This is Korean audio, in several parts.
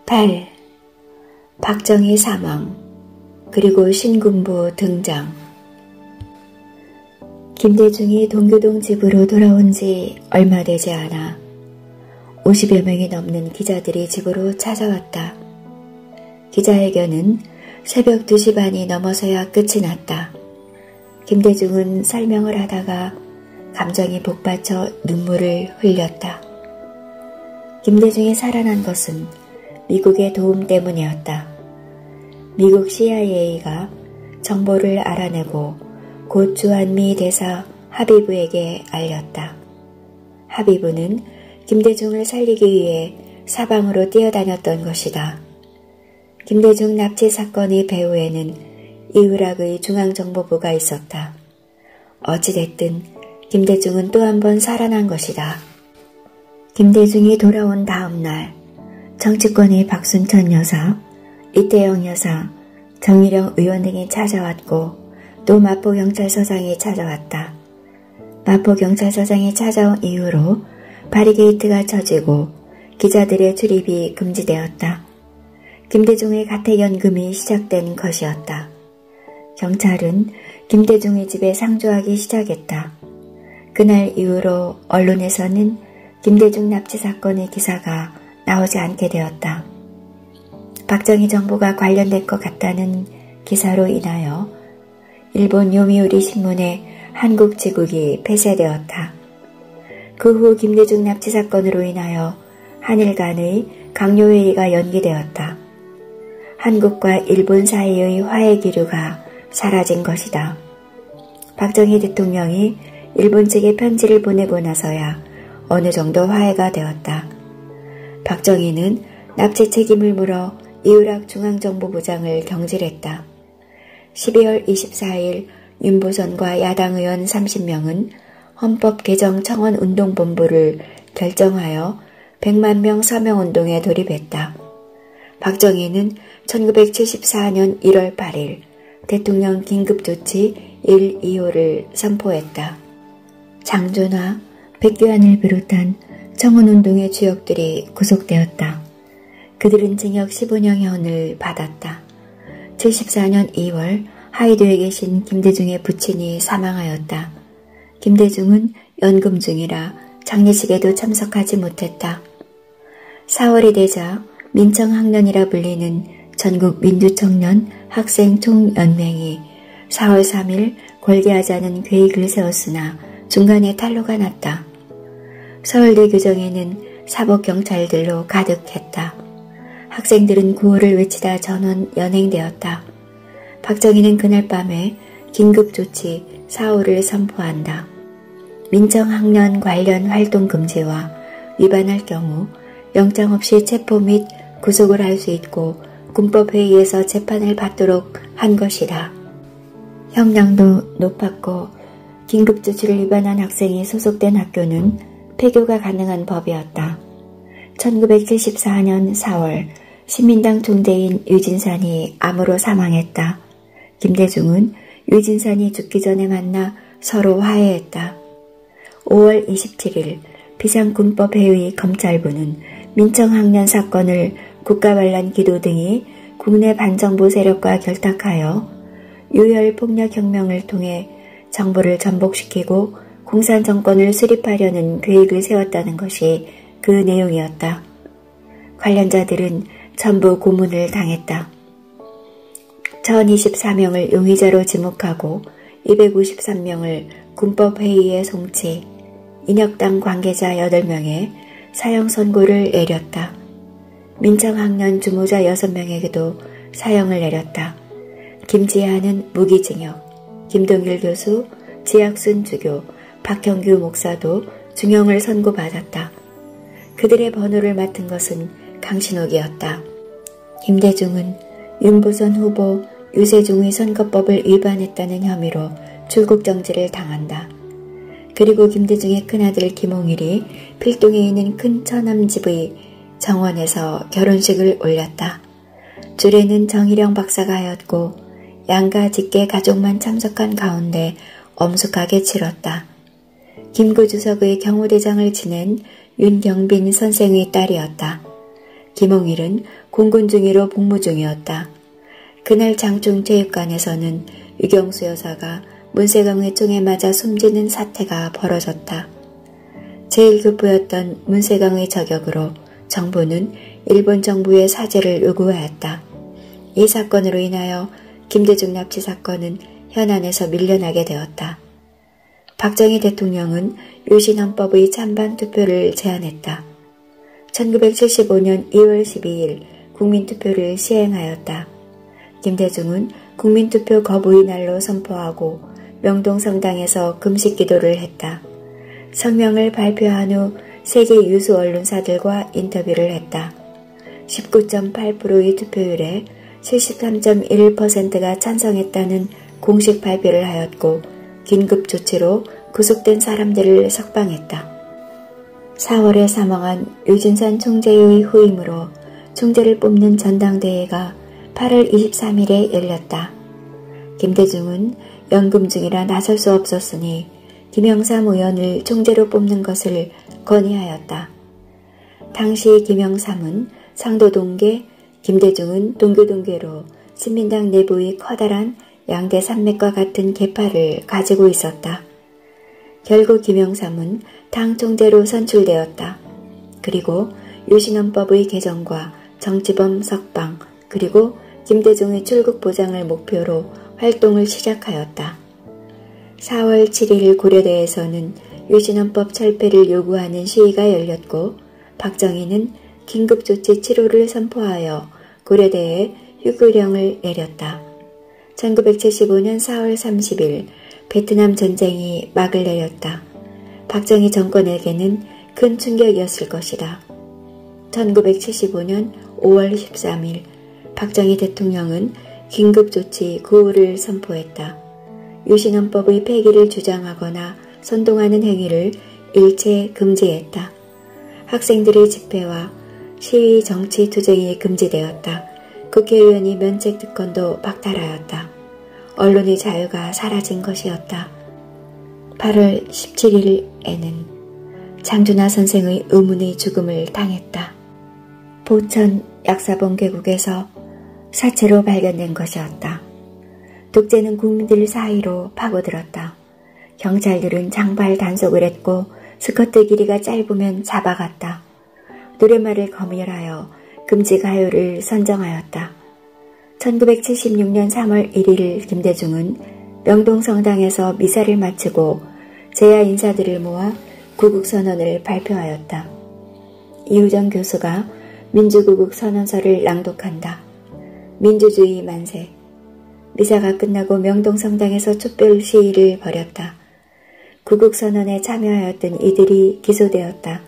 8. 박정희 사망, 그리고 신군부 등장. 김대중이 동교동 집으로 돌아온 지 얼마 되지 않아 50여 명이 넘는 기자들이 집으로 찾아왔다. 기자회견은 새벽 2시 반이 넘어서야 끝이 났다. 김대중은 설명을 하다가 감정이 복받쳐 눈물을 흘렸다. 김대중이 살아난 것은 미국의 도움 때문이었다. 미국 CIA가 정보를 알아내고 곧 주한미 대사 하비브에게 알렸다. 하비브는 김대중을 살리기 위해 사방으로 뛰어다녔던 것이다. 김대중 납치 사건의 배후에는 이라크의 중앙정보부가 있었다. 어찌됐든 김대중은 또 한 번 살아난 것이다. 김대중이 돌아온 다음 날 정치권의 박순천 여사, 이태영 여사, 정일영 의원 등이 찾아왔고 또 마포경찰서장이 찾아왔다. 마포경찰서장이 찾아온 이후로 바리게이트가 쳐지고 기자들의 출입이 금지되었다. 김대중의 가택연금이 시작된 것이었다. 경찰은 김대중의 집에 상주하기 시작했다. 그날 이후로 언론에서는 김대중 납치 사건의 기사가 나오지 않게 되었다. 박정희 정부가 관련된 것 같다는 기사로 인하여 일본 요미우리 신문의 한국지국이 폐쇄되었다. 그 후 김대중 납치 사건으로 인하여 한일 간의 강요회의가 연기되었다. 한국과 일본 사이의 화해 기류가 사라진 것이다. 박정희 대통령이 일본 측에 편지를 보내고 나서야 어느 정도 화해가 되었다. 박정희는 납치 책임을 물어 이우락 중앙정보부장을 경질했다. 12월 24일 윤보선과 야당 의원 30명은 헌법 개정 청원 운동본부를 결정하여 100만 명 서명운동에 돌입했다. 박정희는 1974년 1월 8일 대통령 긴급조치 1, 2호를 선포했다. 장준화, 백규환을 비롯한 청원운동의 주역들이 구속되었다. 그들은 징역 15년형을 받았다. 74년 2월 하이도에 계신 김대중의 부친이 사망하였다. 김대중은 연금 중이라 장례식에도 참석하지 못했다. 4월이 되자 민청학년이라 불리는 전국 민주청년 학생총연맹이 4월 3일 골개하자는 계획을 세웠으나 중간에 탄로가 났다. 서울대 교정에는 사법경찰들로 가득했다. 학생들은 구호를 외치다 전원 연행되었다. 박정희는 그날 밤에 긴급조치 4호를 선포한다. 민청학년 관련 활동 금지와 위반할 경우 영장 없이 체포 및 구속을 할 수 있고 군법회의에서 재판을 받도록 한 것이다. 형량도 높았고 긴급조치를 위반한 학생이 소속된 학교는 폐교가 가능한 법이었다. 1974년 4월 신민당 총재인 유진산이 암으로 사망했다. 김대중은 유진산이 죽기 전에 만나 서로 화해했다. 5월 27일 비상군법회의 검찰부는 민청학년 사건을 국가반란 기도 등이 국내 반정부 세력과 결탁하여 유혈폭력혁명을 통해 정부를 전복시키고 공산정권을 수립하려는 계획을 세웠다는 것이 그 내용이었다. 관련자들은 전부 고문을 당했다. 1024명을 용의자로 지목하고 253명을 군법회의에 송치, 인혁당 관계자 8명에 사형 선고를 내렸다. 민청학년 주모자 6명에게도 사형을 내렸다. 김지하는 무기징역, 김동길 교수, 지학순 주교, 박형규 목사도 중형을 선고받았다. 그들의 번호를 맡은 것은 강신옥이었다. 김대중은 윤보선 후보 유세중의 선거법을 위반했다는 혐의로 출국정지를 당한다. 그리고 김대중의 큰아들 김홍일이 필동에 있는 큰 처남집의 정원에서 결혼식을 올렸다. 주례는 정일영 박사가 하였고 양가 직계 가족만 참석한 가운데 엄숙하게 치렀다. 김구주석의 경호대장을 지낸 윤경빈 선생의 딸이었다. 김홍일은 공군 중위로 복무 중이었다. 그날 장충체육관에서는 유경수 여사가 문세경의 총에 맞아 숨지는 사태가 벌어졌다. 제1교포였던 문세경의 저격으로 정부는 일본 정부의 사죄를 요구하였다. 이 사건으로 인하여 김대중 납치 사건은 현안에서 밀려나게 되었다. 박정희 대통령은 유신헌법의 찬반 투표를 제안했다. 1975년 2월 12일 국민투표를 시행하였다. 김대중은 국민투표 거부의 날로 선포하고 명동성당에서 금식기도를 했다. 성명을 발표한 후 세계 유수 언론사들과 인터뷰를 했다. 19.8%의 투표율에 73.1%가 찬성했다는 공식 발표를 하였고 긴급조치로 구속된 사람들을 석방했다. 4월에 사망한 유진선 총재의 후임으로 총재를 뽑는 전당대회가 8월 23일에 열렸다. 김대중은 연금 중이라 나설 수 없었으니 김영삼 의원을 총재로 뽑는 것을 건의하였다. 당시 김영삼은 상도동계, 김대중은 동교동계로 신민당 내부의 커다란 양대 산맥과 같은 계파를 가지고 있었다. 결국 김영삼은 당 총재로 선출되었다. 그리고 유신헌법의 개정과 정치범 석방 그리고 김대중의 출국 보장을 목표로 활동을 시작하였다. 4월 7일 고려대에서는 유신헌법 철폐를 요구하는 시위가 열렸고 박정희는 긴급조치 7호를 선포하여 고려대에 휴교령을 내렸다. 1975년 4월 30일 베트남 전쟁이 막을 내렸다. 박정희 정권에게는 큰 충격이었을 것이다. 1975년 5월 13일 박정희 대통령은 긴급조치 9호를 선포했다. 유신헌법의 폐기를 주장하거나 선동하는 행위를 일체 금지했다. 학생들의 집회와 시위 정치 투쟁이 금지되었다. 국회의원이 면책 특권도 박탈하였다. 언론의 자유가 사라진 것이었다. 8월 17일에는 장준하 선생의 의문의 죽음을 당했다. 보천 약사본 계곡에서 사체로 발견된 것이었다. 독재는 국민들 사이로 파고들었다. 경찰들은 장발 단속을 했고 스커트 길이가 짧으면 잡아갔다. 노랫말을 검열하여 금지 가요를 선정하였다. 1976년 3월 1일 김대중은 명동성당에서 미사를 마치고 제야 인사들을 모아 구국선언을 발표하였다. 이우정 교수가 민주구국선언서를 낭독한다. 민주주의 만세. 미사가 끝나고 명동성당에서 촛불 시위를 벌였다. 구국선언에 참여하였던 이들이 기소되었다.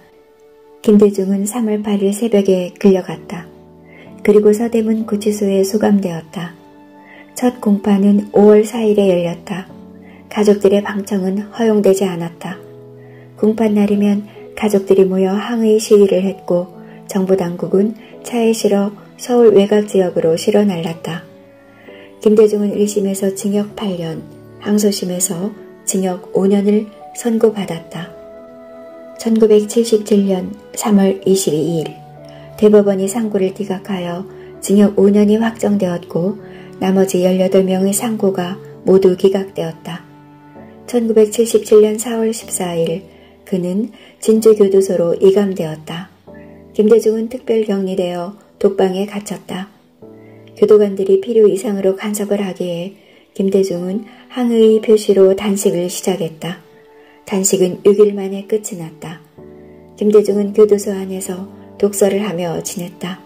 김대중은 3월 8일 새벽에 끌려갔다. 그리고 서대문 구치소에 수감되었다. 첫 공판은 5월 4일에 열렸다. 가족들의 방청은 허용되지 않았다. 공판 날이면 가족들이 모여 항의 시위를 했고 정부 당국은 차에 실어 서울 외곽지역으로 실어 날랐다. 김대중은 1심에서 징역 8년, 항소심에서 징역 5년을 선고받았다. 1977년 3월 22일 대법원이 상고를 기각하여 징역 5년이 확정되었고 나머지 18명의 상고가 모두 기각되었다. 1977년 4월 14일 그는 진주교도소로 이감되었다. 김대중은 특별격리되어 독방에 갇혔다. 교도관들이 필요 이상으로 간섭을 하기에 김대중은 항의 표시로 단식을 시작했다. 단식은 6일 만에 끝이 났다. 김대중은 교도소 안에서 독서를 하며 지냈다.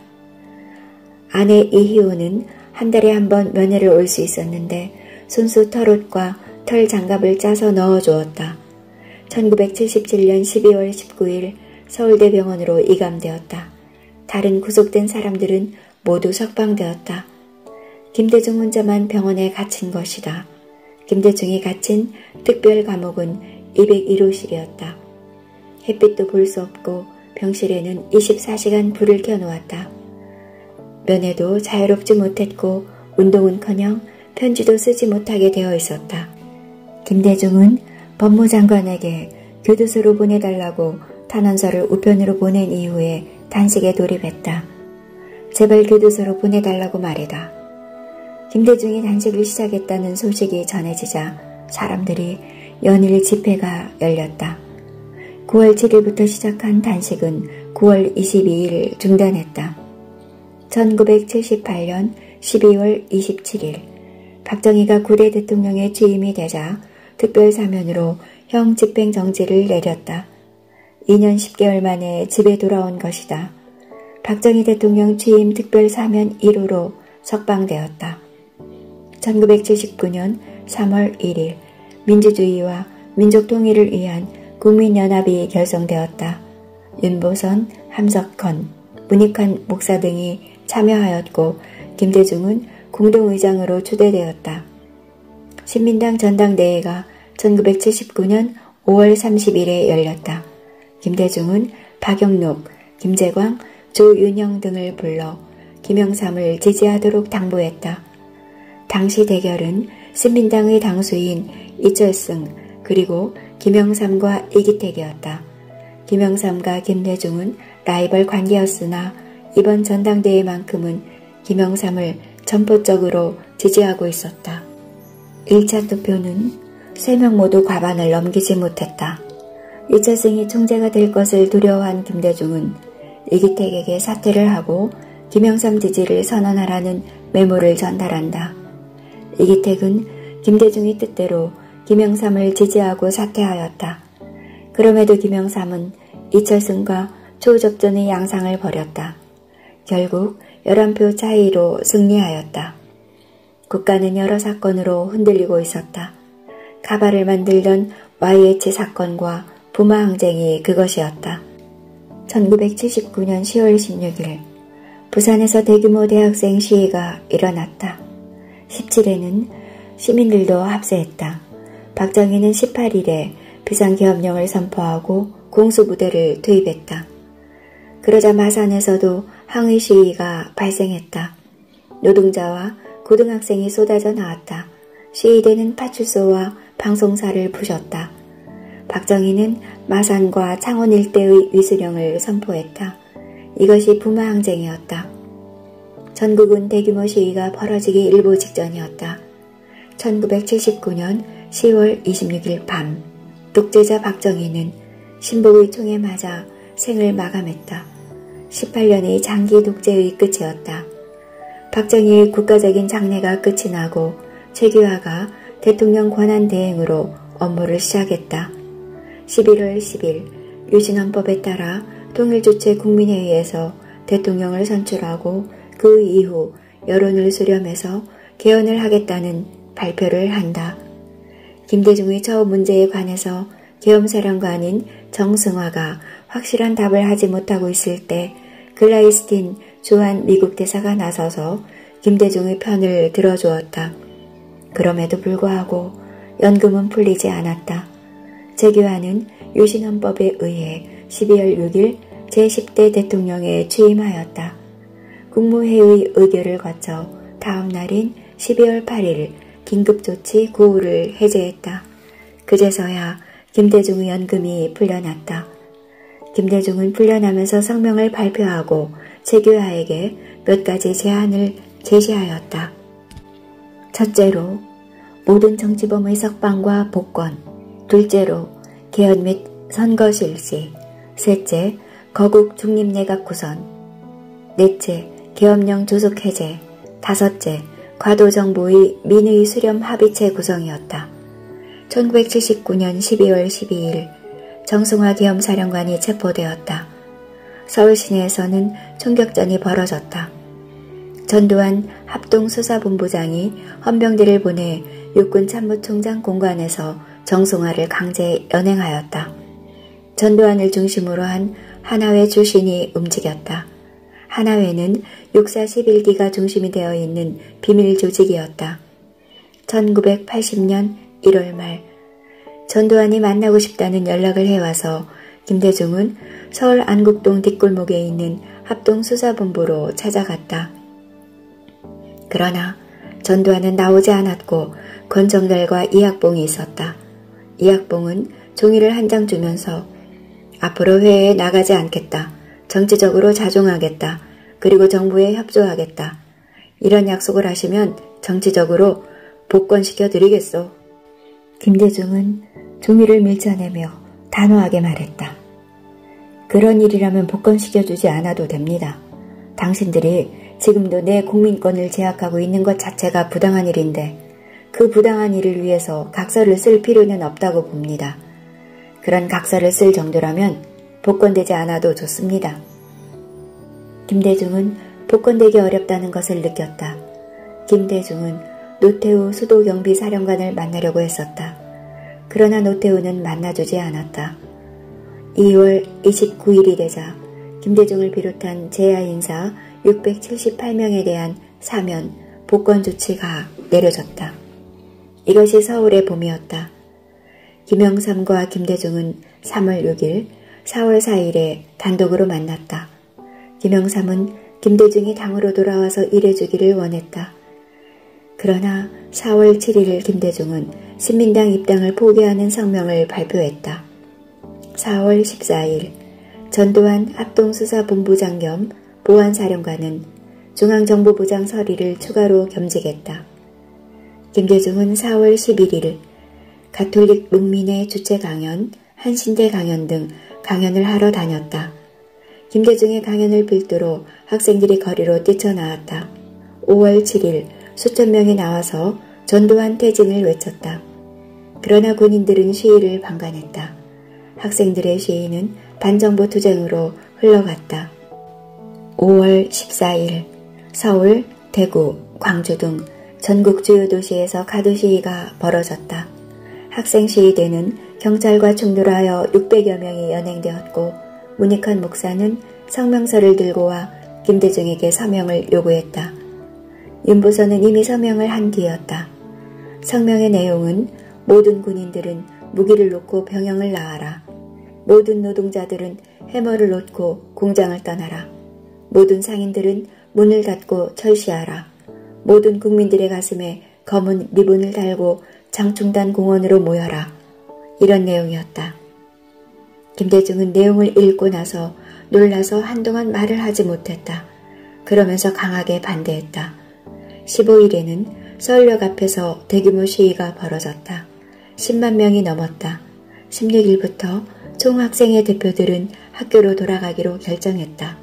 아내 이희호는 한 달에 한 번 면회를 올 수 있었는데 손수 털옷과 털 장갑을 짜서 넣어주었다. 1977년 12월 19일 서울대병원으로 이감되었다. 다른 구속된 사람들은 모두 석방되었다. 김대중 혼자만 병원에 갇힌 것이다. 김대중이 갇힌 특별 감옥은 201호실이었다. 햇빛도 볼 수 없고 병실에는 24시간 불을 켜놓았다. 면회도 자유롭지 못했고 운동은커녕 편지도 쓰지 못하게 되어 있었다. 김대중은 법무장관에게 교도소로 보내달라고 탄원서를 우편으로 보낸 이후에 단식에 돌입했다. 제발 교도소로 보내달라고 말해다. 김대중이 단식을 시작했다는 소식이 전해지자 사람들이 연일 집회가 열렸다. 9월 7일부터 시작한 단식은 9월 22일 중단했다. 1978년 12월 27일 박정희가 9대 대통령에 취임이 되자 특별사면으로 형 집행정지를 내렸다. 2년 10개월 만에 집에 돌아온 것이다. 박정희 대통령 취임 특별사면 1호로 석방되었다. 1979년 3월 1일 민주주의와 민족통일을 위한 국민연합이 결성되었다. 윤보선, 함석헌, 문익환 목사 등이 참여하였고 김대중은 공동의장으로 초대되었다. 신민당 전당대회가 1979년 5월 30일에 열렸다. 김대중은 박영록, 김재광, 조윤영 등을 불러 김영삼을 지지하도록 당부했다. 당시 대결은 신민당의 당수인 이철승 그리고 김영삼과 이기택이었다. 김영삼과 김대중은 라이벌 관계였으나 이번 전당대회만큼은 김영삼을 전폭적으로 지지하고 있었다. 1차 투표는 3명 모두 과반을 넘기지 못했다. 이철승이 총재가 될 것을 두려워한 김대중은 이기택에게 사퇴를 하고 김영삼 지지를 선언하라는 메모를 전달한다. 이기택은 김대중의 뜻대로 김영삼을 지지하고 사퇴하였다. 그럼에도 김영삼은 이철승과 초접전의 양상을 벌였다. 결국 11표 차이로 승리하였다. 국가는 여러 사건으로 흔들리고 있었다. 가발을 만들던 YH 사건과 부마 항쟁이 그것이었다. 1979년 10월 16일 부산에서 대규모 대학생 시위가 일어났다. 17일에는 시민들도 합세했다. 박정희는 18일에 비상계엄령을 선포하고 공수부대를 투입했다. 그러자 마산에서도 항의 시위가 발생했다. 노동자와 고등학생이 쏟아져 나왔다. 시위대는 파출소와 방송사를 부셨다. 박정희는 마산과 창원 일대의 위수령을 선포했다. 이것이 부마항쟁이었다. 전국은 대규모 시위가 벌어지기 일보 직전이었다. 1979년 10월 26일 밤 독재자 박정희는 신복의 총에 맞아 생을 마감했다. 18년의 장기 독재의 끝이었다. 박정희의 국가적인 장례가 끝이 나고 최규하가 대통령 권한대행으로 업무를 시작했다. 11월 10일 유신헌법에 따라 통일주체 국민회의에서 대통령을 선출하고 그 이후 여론을 수렴해서 개헌을 하겠다는 발표를 한다. 김대중의 처우 문제에 관해서 계엄사령관인 정승화가 확실한 답을 하지 못하고 있을 때 글라이스틴 주한 미국 대사가 나서서 김대중의 편을 들어주었다. 그럼에도 불구하고 연금은 풀리지 않았다. 최규하는 유신헌법에 의해 12월 6일 제10대 대통령에 취임하였다. 국무회의 의결을 거쳐 다음 날인 12월 8일 긴급조치 9호를 해제했다. 그제서야 김대중의 연금이 풀려났다. 김대중은 풀려나면서 성명을 발표하고 최규하에게 몇 가지 제안을 제시하였다. 첫째로 모든 정치범의 석방과 복권, 둘째로 개헌 및 선거 실시, 셋째 거국 중립내각 구성, 넷째 계엄령 조속 해제, 다섯째 과도정부의 민의 수렴 합의체 구성이었다. 1979년 12월 12일 정승화 계엄사령관이 체포되었다. 서울 시내에서는 총격전이 벌어졌다. 전두환 합동수사본부장이 헌병대를 보내 육군 참모총장 공관에서 정승화를 강제 연행하였다. 전두환을 중심으로 한 하나회 출신이 움직였다. 하나회는 육사 11기가 중심이 되어 있는 비밀 조직이었다. 1980년 1월 말 전두환이 만나고 싶다는 연락을 해와서 김대중은 서울 안국동 뒷골목에 있는 합동수사본부로 찾아갔다. 그러나 전두환은 나오지 않았고 권정달과 이학봉이 있었다. 이학봉은 종이를 한 장 주면서 앞으로 회의에 나가지 않겠다. 정치적으로 자중하겠다. 그리고 정부에 협조하겠다. 이런 약속을 하시면 정치적으로 복권시켜 드리겠소. 김대중은 종이를 밀쳐내며 단호하게 말했다. 그런 일이라면 복권시켜주지 않아도 됩니다. 당신들이 지금도 내 국민권을 제약하고 있는 것 자체가 부당한 일인데 그 부당한 일을 위해서 각서를 쓸 필요는 없다고 봅니다. 그런 각서를 쓸 정도라면 복권되지 않아도 좋습니다. 김대중은 복권되기 어렵다는 것을 느꼈다. 김대중은 노태우 수도경비사령관을 만나려고 했었다. 그러나 노태우는 만나주지 않았다. 2월 29일이 되자 김대중을 비롯한 재야 인사 678명에 대한 사면, 복권 조치가 내려졌다. 이것이 서울의 봄이었다. 김영삼과 김대중은 3월 6일, 4월 4일에 단독으로 만났다. 김영삼은 김대중이 당으로 돌아와서 일해주기를 원했다. 그러나 4월 7일 김대중은 신민당 입당을 포기하는 성명을 발표했다. 4월 14일 전두환 합동수사본부장 겸 보안사령관은 중앙정보부장 서리를 추가로 겸직했다. 김대중은 4월 11일 가톨릭 룩민의 주최 강연, 한신대 강연 등 강연을 하러 다녔다. 김대중의 강연을 필두로 학생들이 거리로 뛰쳐나왔다. 5월 7일 수천 명이 나와서 전두환 퇴진을 외쳤다. 그러나 군인들은 시위를 방관했다. 학생들의 시위는 반정부 투쟁으로 흘러갔다. 5월 14일 서울, 대구, 광주 등 전국 주요 도시에서 가두 시위가 벌어졌다. 학생 시위대는 경찰과 충돌하여 600여 명이 연행되었고 문익환 목사는 성명서를 들고 와 김대중에게 서명을 요구했다. 윤보선은 이미 서명을 한 뒤였다. 성명의 내용은 모든 군인들은 무기를 놓고 병영을 나와라. 모든 노동자들은 해머를 놓고 공장을 떠나라. 모든 상인들은 문을 닫고 철시하라. 모든 국민들의 가슴에 검은 리본을 달고 장충단 공원으로 모여라. 이런 내용이었다. 김대중은 내용을 읽고 나서 놀라서 한동안 말을 하지 못했다. 그러면서 강하게 반대했다. 15일에는 서울역 앞에서 대규모 시위가 벌어졌다. 10만 명이 넘었다. 16일부터 총학생회 대표들은 학교로 돌아가기로 결정했다.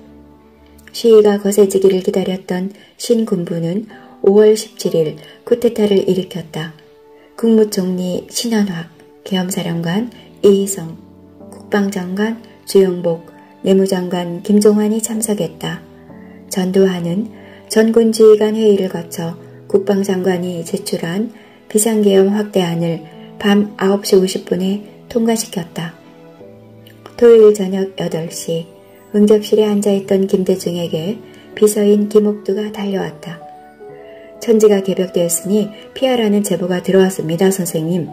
시위가 거세지기를 기다렸던 신군부는 5월 17일 쿠데타를 일으켰다. 국무총리 신원확, 계엄사령관 이희성, 국방장관 주영복, 내무장관 김종환이 참석했다. 전두환은 전군지휘관 회의를 거쳐 국방장관이 제출한 비상계엄 확대안을 밤 9시 50분에 통과시켰다. 토요일 저녁 8시 응접실에 앉아있던 김대중에게 비서인 김옥두가 달려왔다. 천지가 개벽되었으니 피하라는 제보가 들어왔습니다, 선생님.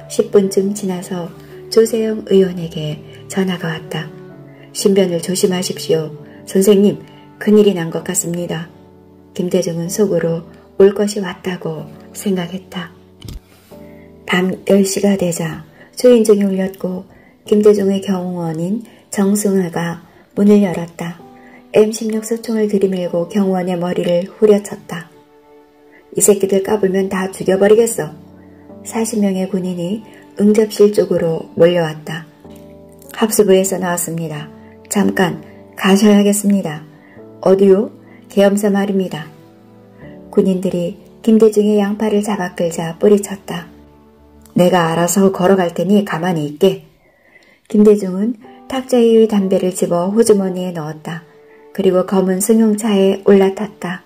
10분쯤 지나서 조세영 의원에게 전화가 왔다. 신변을 조심하십시오. 선생님, 큰일이 난 것 같습니다. 김대중은 속으로 올 것이 왔다고 생각했다. 밤 10시가 되자 초인종이 울렸고 김대중의 경호원인 정승화가 문을 열었다. M16 소총을 들이밀고 경호원의 머리를 후려쳤다. 이 새끼들 까불면 다 죽여버리겠어. 40명의 군인이 응접실 쪽으로 몰려왔다. 합수부에서 나왔습니다. 잠깐 가셔야겠습니다. 어디요? 계엄사 말입니다. 군인들이 김대중의 양팔을 잡아 끌자 뿌리쳤다. 내가 알아서 걸어갈 테니 가만히 있게. 김대중은 탁자 위의 담배를 집어 호주머니에 넣었다. 그리고 검은 승용차에 올라탔다.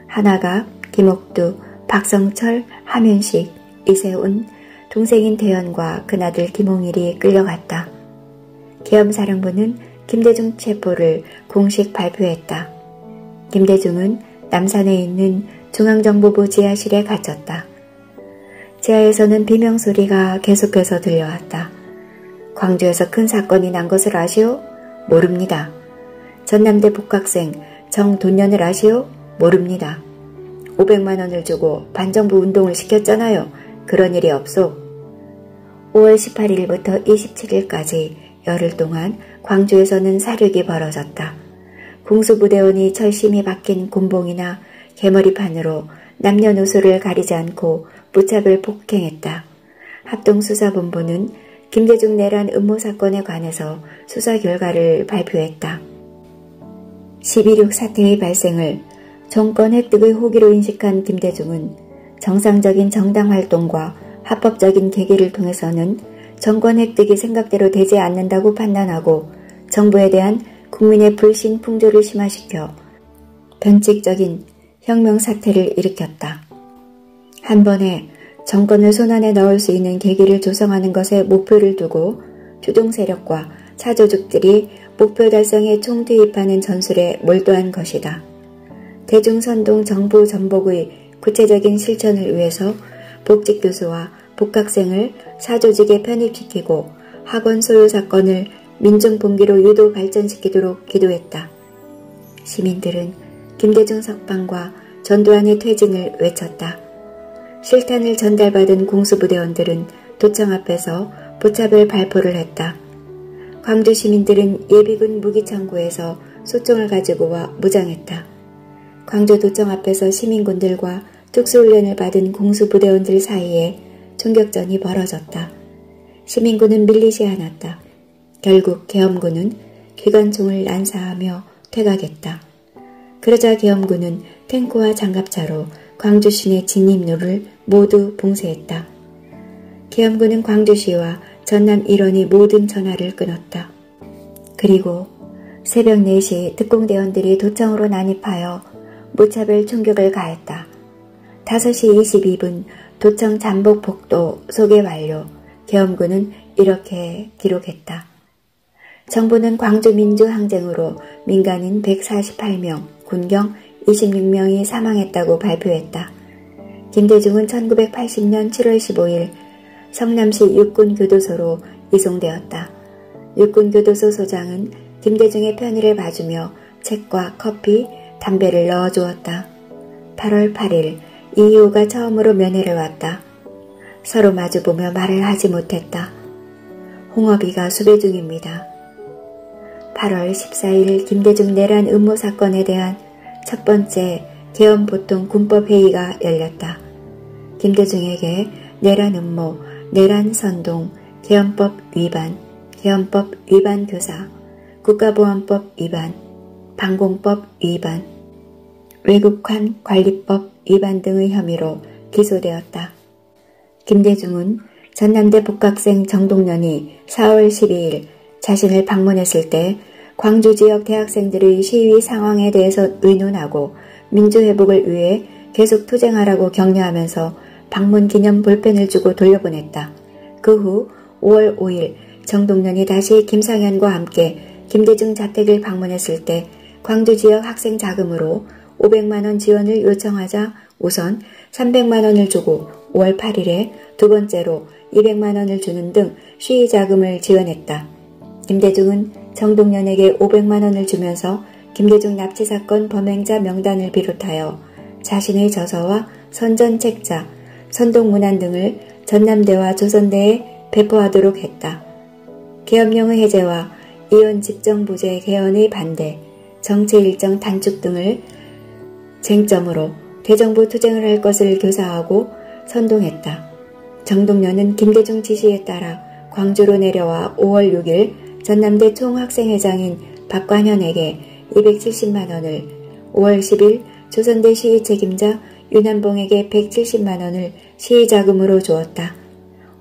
하나가 김옥두, 박성철, 함윤식, 이세훈, 동생인 대현과 큰아들 김홍일이 끌려갔다. 계엄사령부는 김대중 체포를 공식 발표했다. 김대중은 남산에 있는 중앙정보부 지하실에 갇혔다. 지하에서는 비명소리가 계속해서 들려왔다. 광주에서 큰 사건이 난 것을 아시오? 모릅니다. 전남대 복학생 정돈년을 아시오? 모릅니다. 500만 원을 주고 반정부 운동을 시켰잖아요. 그런 일이 없소. 5월 18일부터 27일까지 열흘 동안 광주에서는 사륙이 벌어졌다. 공수부대원이 철심히 박힌 곤봉이나 개머리판으로 남녀노소를 가리지 않고 무차별 폭행했다. 합동수사본부는 김대중 내란 음모 사건에 관해서 수사 결과를 발표했다. 12.6 사태의 발생을 정권 획득의 호기로 인식한 김대중은 정상적인 정당 활동과 합법적인 계기를 통해서는 정권 획득이 생각대로 되지 않는다고 판단하고 정부에 대한 국민의 불신 풍조를 심화시켜 변칙적인 혁명 사태를 일으켰다. 한 번에 정권을 손안에 넣을 수 있는 계기를 조성하는 것에 목표를 두고 추종 세력과 사조직들이 목표 달성에 총투입하는 전술에 몰두한 것이다. 대중선동 정부 전복의 구체적인 실천을 위해서 복직교수와 복학생을 사조직에 편입시키고 학원 소유 사건을 민중봉기로 유도 발전시키도록 기도했다. 시민들은 김대중 석방과 전두환의 퇴진을 외쳤다. 실탄을 전달받은 공수부대원들은 도청 앞에서 무차별 발포를 했다. 광주 시민들은 예비군 무기창고에서 소총을 가지고 와 무장했다. 광주 도청 앞에서 시민군들과 특수훈련을 받은 공수부대원들 사이에 총격전이 벌어졌다. 시민군은 밀리지 않았다. 결국 계엄군은 기관총을 난사하며 퇴각했다. 그러자 계엄군은 탱크와 장갑차로 광주 시내 진입로를 모두 봉쇄했다. 계엄군은 광주시와 전남 일원이 모든 전화를 끊었다. 그리고 새벽 4시 특공대원들이 도청으로 난입하여 무차별 총격을 가했다. 5시 22분 도청 잠복 폭도 소개 완료. 계엄군은 이렇게 기록했다. 정부는 광주 민주항쟁으로 민간인 148명, 군경 26명이 사망했다고 발표했다. 김대중은 1980년 7월 15일 성남시 육군교도소로 이송되었다. 육군교도소 소장은 김대중의 편의를 봐주며 책과 커피, 담배를 넣어주었다. 8월 8일 이희호가 처음으로 면회를 왔다. 서로 마주보며 말을 하지 못했다. 홍업이가 수배 중입니다. 8월 14일 김대중 내란 음모 사건에 대한 첫 번째 계엄보통군법회의가 열렸다. 김대중에게 내란 음모, 내란 선동, 계엄법 위반 교사, 국가보안법 위반, 방공법 위반, 외국환 관리법 위반 등의 혐의로 기소되었다. 김대중은 전남대 복학생 정동련이 4월 12일 자신을 방문했을 때 광주 지역 대학생들의 시위 상황에 대해서 의논하고 민주회복을 위해 계속 투쟁하라고 격려하면서 방문 기념 볼펜을 주고 돌려보냈다. 그 후 5월 5일 정동련이 다시 김상현과 함께 김대중 자택을 방문했을 때 광주 지역 학생 자금으로 500만원 지원을 요청하자 우선 300만원을 주고 5월 8일에 두 번째로 200만원을 주는 등 시위 자금을 지원했다. 김대중은 정동련에게 500만원을 주면서 김대중 납치사건 범행자 명단을 비롯하여 자신의 저서와 선전책자, 선동문안 등을 전남대와 조선대에 배포하도록 했다. 계엄령의 해제와 이혼 집정부제 개헌의 반대, 정치 일정 단축 등을 쟁점으로 대정부 투쟁을 할 것을 교사하고 선동했다. 정동련은 김대중 지시에 따라 광주로 내려와 5월 6일 전남대 총학생회장인 박관현에게 270만원을, 5월 10일 조선대 시위 책임자 윤한봉에게 170만원을 시위자금으로 주었다.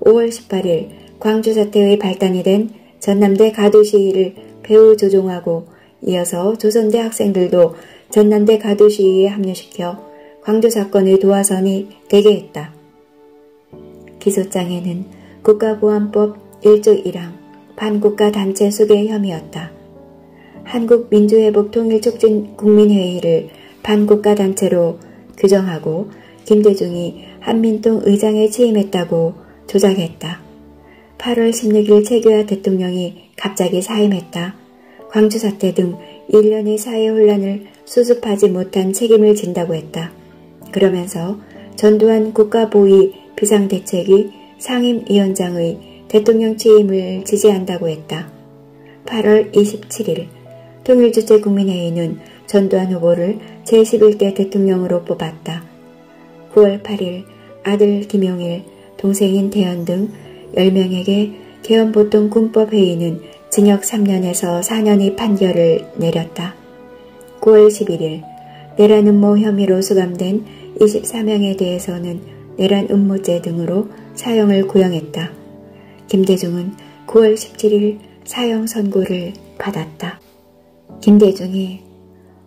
5월 18일 광주 사태의 발단이 된 전남대 가두 시위를 배후 조종하고 이어서 조선대 학생들도 전남대 가두 시위에 합류시켜 광주 사건의 도화선이 되게 했다. 기소장에는 국가보안법 1조 1항 반국가 단체 수괴 혐의였다. 한국민주회복통일촉진국민회의를 반국가 단체로 규정하고 김대중이 한민통 의장에 취임했다고 조작했다. 8월 16일 최규하 대통령이 갑자기 사임했다. 광주 사태 등 1년의 사회 혼란을 수습하지 못한 책임을 진다고 했다. 그러면서 전두환 국가보위 비상대책위 상임위원장의 대통령 취임을 지지한다고 했다. 8월 27일 통일주체국민회의는 전두환 후보를 제11대 대통령으로 뽑았다. 9월 8일 아들 김용일, 동생인 대현 등 10명에게 개헌보통군법회의는 징역 3년에서 4년의 판결을 내렸다. 9월 11일 내란 음모 혐의로 수감된 24명에 대해서는 내란 음모죄 등으로 사형을 구형했다. 김대중은 9월 17일 사형 선고를 받았다. 김대중이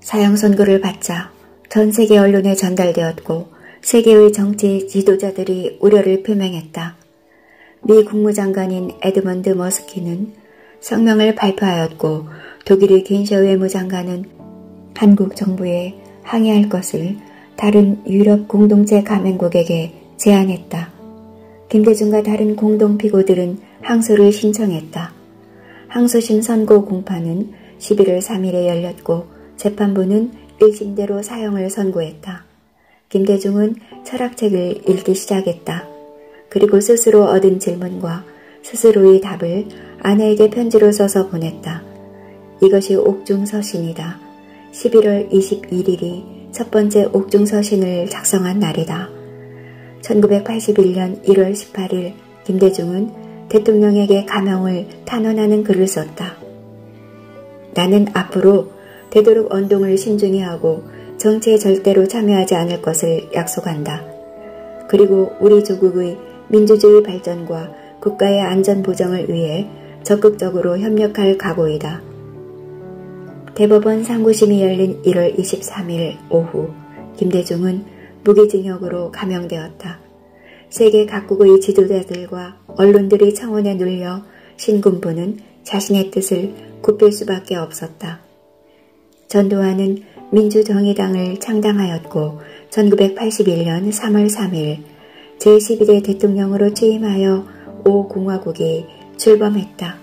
사형 선고를 받자 전 세계 언론에 전달되었고 세계의 정치 지도자들이 우려를 표명했다. 미 국무장관인 에드먼드 머스키는 성명을 발표하였고 독일의 겐셔 외무장관은 한국 정부에 항의할 것을 다른 유럽 공동체 가맹국에게 제안했다. 김대중과 다른 공동피고들은 항소를 신청했다. 항소심 선고 공판은 11월 3일에 열렸고 재판부는 1심대로 사형을 선고했다. 김대중은 철학책을 읽기 시작했다. 그리고 스스로 얻은 질문과 스스로의 답을 아내에게 편지로 써서 보냈다. 이것이 옥중서신이다. 11월 21일이 첫 번째 옥중서신을 작성한 날이다. 1981년 1월 18일 김대중은 대통령에게 가명을 탄원하는 글을 썼다. 나는 앞으로 되도록 언동을 신중히 하고 정치에 절대로 참여하지 않을 것을 약속한다. 그리고 우리 조국의 민주주의 발전과 국가의 안전 보장을 위해 적극적으로 협력할 각오이다. 대법원 상고심이 열린 1월 23일 오후 김대중은 무기징역으로 감형되었다. 세계 각국의 지도자들과 언론들의 청원에 눌려 신군부는 자신의 뜻을 굽힐 수밖에 없었다. 전두환은 민주정의당을 창당하였고 1981년 3월 3일 제12대 대통령으로 취임하여 5공화국이 출범했다.